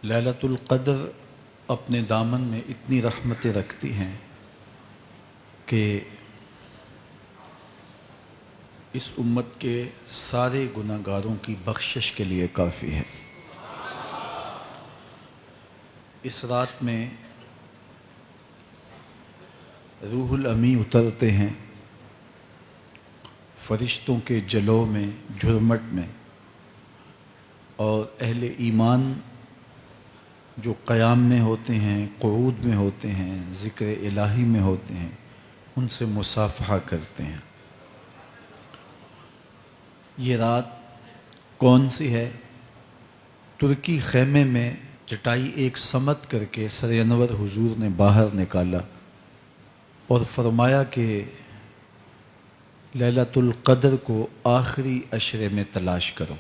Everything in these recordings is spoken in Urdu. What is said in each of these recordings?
ليلۃ القدر اپنے دامن میں اتنی رحمتیں رکھتی ہیں کہ اس امت کے سارے گناہ گاروں کی بخشش کے لیے کافی ہے۔ اس رات میں روح الامی اترتے ہیں فرشتوں کے جلو میں، جھرمٹ میں، اور اہل ایمان جو قیام میں ہوتے ہیں، قعود میں ہوتے ہیں، ذکر الہی میں ہوتے ہیں، ان سے مصافحہ کرتے ہیں۔ یہ رات کون سی ہے؟ ترکی خیمے میں چٹائی ایک سمت کر کے سر انور حضور نے باہر نکالا اور فرمایا کہ لیلۃ القدر کو آخری عشرے میں تلاش کرو۔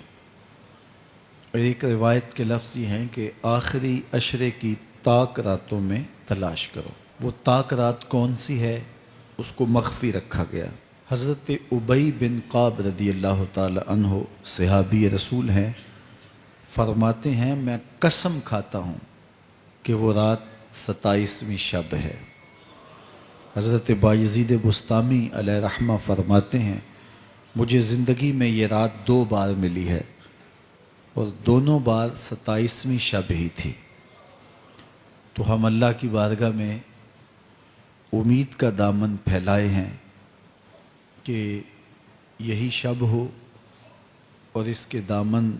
اور ایک روایت کے لفظ یہ ہیں کہ آخری عشرے کی تاک راتوں میں تلاش کرو۔ وہ تاک رات کون سی ہے؟ اس کو مخفی رکھا گیا۔ حضرت ابی بن قعب رضی اللہ تعالی عنہ صحابی رسول ہیں، فرماتے ہیں میں قسم کھاتا ہوں کہ وہ رات 27ویں شب ہے۔ حضرت بایزید بسطامی علیہ رحمہ فرماتے ہیں مجھے زندگی میں یہ رات 2 بار ملی ہے اور دونوں بار 27ویں شب ہی تھی۔ تو ہم اللہ کی بارگاہ میں امید کا دامن پھیلائے ہیں کہ یہی شب ہو اور اس کے دامن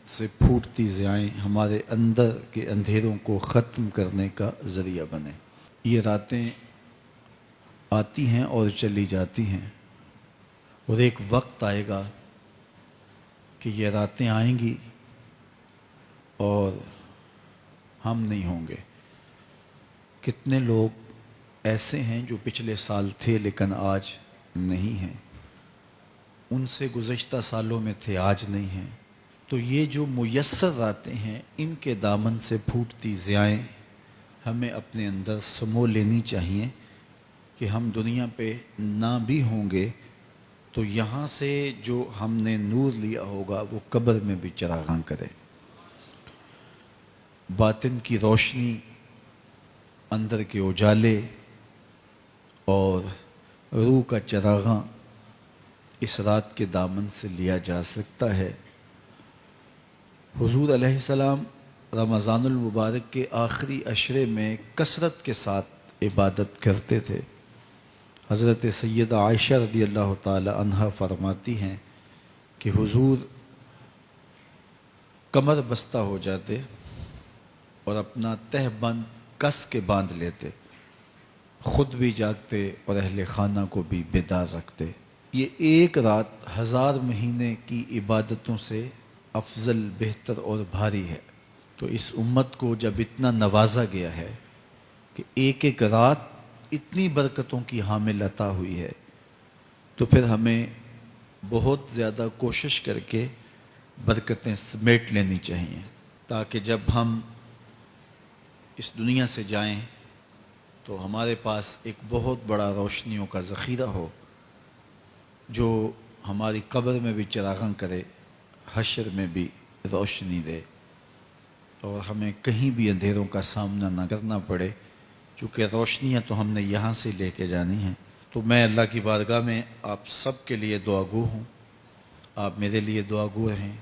سے پھوٹتی ضیائیں ہمارے اندر کے اندھیروں کو ختم کرنے کا ذریعہ بنے۔ یہ راتیں آتی ہیں اور چلی جاتی ہیں، اور ایک وقت آئے گا کہ یہ راتیں آئیں گی اور ہم نہیں ہوں گے۔ کتنے لوگ ایسے ہیں جو پچھلے سال تھے لیکن آج نہیں ہیں، ان سے گزشتہ سالوں میں تھے آج نہیں ہیں۔ تو یہ جو میسر راتیں ہیں ان کے دامن سے پھوٹتی ضیائیں ہمیں اپنے اندر سمو لینی چاہیے کہ ہم دنیا پہ نہ بھی ہوں گے تو یہاں سے جو ہم نے نور لیا ہوگا وہ قبر میں بھی چراغاں کرے۔ باطن کی روشنی، اندر کے اجالے اور روح کا چراغاں اس رات کے دامن سے لیا جا سکتا ہے۔ حضور علیہ السلام رمضان المبارک کے آخری عشرے میں کثرت کے ساتھ عبادت کرتے تھے۔ حضرت سیدہ عائشہ رضی اللہ تعالی عنہا فرماتی ہیں کہ حضور کمر بستہ ہو جاتے اور اپنا تہ بند کس کے باندھ لیتے، خود بھی جاگتے اور اہل خانہ کو بھی بیدار رکھتے۔ یہ ایک رات 1000 مہینے کی عبادتوں سے افضل، بہتر اور بھاری ہے۔ تو اس امت کو جب اتنا نوازا گیا ہے کہ ایک ایک رات اتنی برکتوں کی حامل عطا ہوئی ہے، تو پھر ہمیں بہت زیادہ کوشش کر کے برکتیں سمیٹ لینی چاہیے تاکہ جب ہم اس دنیا سے جائیں تو ہمارے پاس ایک بہت بڑا روشنیوں کا ذخیرہ ہو جو ہماری قبر میں بھی چراغاں کرے، حشر میں بھی روشنی دے، اور ہمیں کہیں بھی اندھیروں کا سامنا نہ کرنا پڑے، چونکہ روشنیاں تو ہم نے یہاں سے لے کے جانی ہیں۔ تو میں اللہ کی بارگاہ میں آپ سب کے لیے دعا گو ہوں، آپ میرے لیے دعا گو رہیں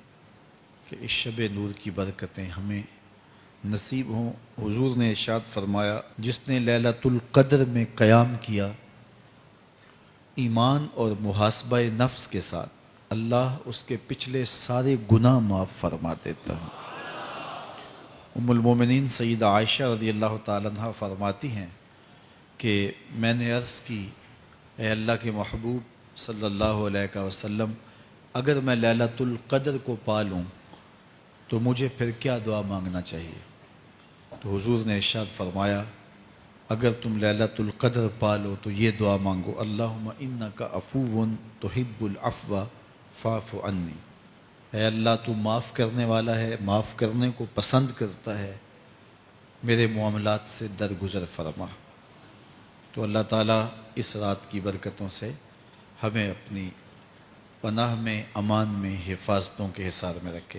کہ اس شب نور کی برکتیں ہمیں نصیب ہوں۔ حضور نے ارشاد فرمایا جس نے لیلۃ القدر میں قیام کیا ایمان اور محاسبہ نفس کے ساتھ، اللہ اس کے پچھلے سارے گناہ معاف فرما دیتا ہے۔ ام المومنین سیدہ عائشہ رضی اللہ تعالی عنہ فرماتی ہیں کہ میں نے عرض کی اے اللہ کے محبوب صلی اللہ علیہ وسلم، اگر میں لیلۃ القدر کو پا لوں تو مجھے پھر کیا دعا مانگنا چاہیے؟ تو حضور نے ارشاد فرمایا اگر تم لیلۃ القدر پا لو تو یہ دعا مانگو اللہم انک عفو تحب العفو فاعف عنی، اے اللہ تو معاف کرنے والا ہے، معاف کرنے کو پسند کرتا ہے، میرے معاملات سے درگزر فرما۔ تو اللہ تعالیٰ اس رات کی برکتوں سے ہمیں اپنی پناہ میں، امان میں، حفاظتوں کے حصار میں رکھے۔